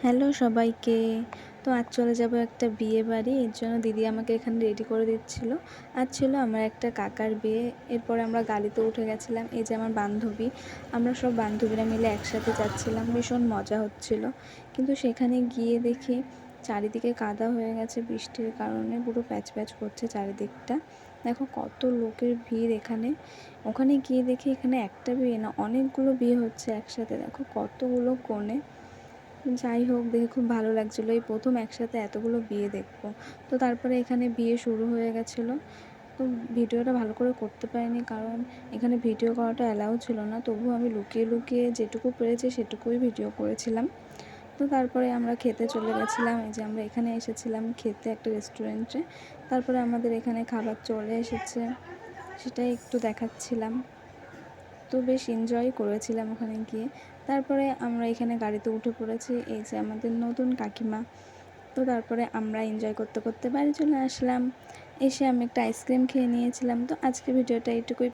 Hello সবাইকে। তো আজ চলে যাব একটা বিয়ে বাড়ি। এর জন্য দিদি আমাকে এখানে রেডি করে দিচ্ছিল। আজ ছিল আমার একটা কাকার বিয়ে। এরপরে আমরা গাড়িতে উঠে গেছিলাম। এই যে আমার বান্ধবী, আমরা সব বান্ধবীরা মিলে একসাথে যাচ্ছিলাম। ভীষণ মজা হচ্ছিল। কিন্তু সেখানে গিয়ে দেখি চারিদিকে কাদা হয়ে গেছে বৃষ্টির কারণে, পুরো প্যাচ প্যাচ করছে চারিদিকটা। দেখো কত লোকের ভিড় এখানে। ওখানে গিয়ে দেখি এখানে একটা বিয়ে না, অনেকগুলো বিয়ে হচ্ছে একসাথে। দেখো কতগুলো কনে। যাই হোক, দেখে খুব ভালো লাগছিলো, এই প্রথম একসাথে এতগুলো বিয়ে দেখবো। তো তারপরে এখানে বিয়ে শুরু হয়ে গেছিলো। তো ভিডিওটা ভালো করে করতে পারিনি, কারণ এখানে ভিডিও করাটা অ্যালাউ ছিল না। তবুও আমি লুকিয়ে লুকিয়ে যেটুকু পেরেছি সেটুকুই ভিডিও করেছিলাম। তো তারপরে আমরা খেতে চলে গেছিলাম। এই যে আমরা এখানে এসেছিলাম খেতে একটা রেস্টুরেন্টে। তারপরে আমাদের এখানে খাবার চলে এসেছে, সেটাই একটু দেখাচ্ছিলাম। তো বেশ এনজয় করেছিলাম ওখানে গিয়ে। তারপরে আমরা এখানে গাড়িতে উঠে পড়েছি, এই যে আমাদের নতুন কাকিমা। তো তারপরে আমরা এনজয় করতে করতে বাড়ি চলে আসলাম। এসে আমি একটা আইসক্রিম খেয়ে নিয়েছিলাম। তো আজকের ভিডিওটা এইটুকুই।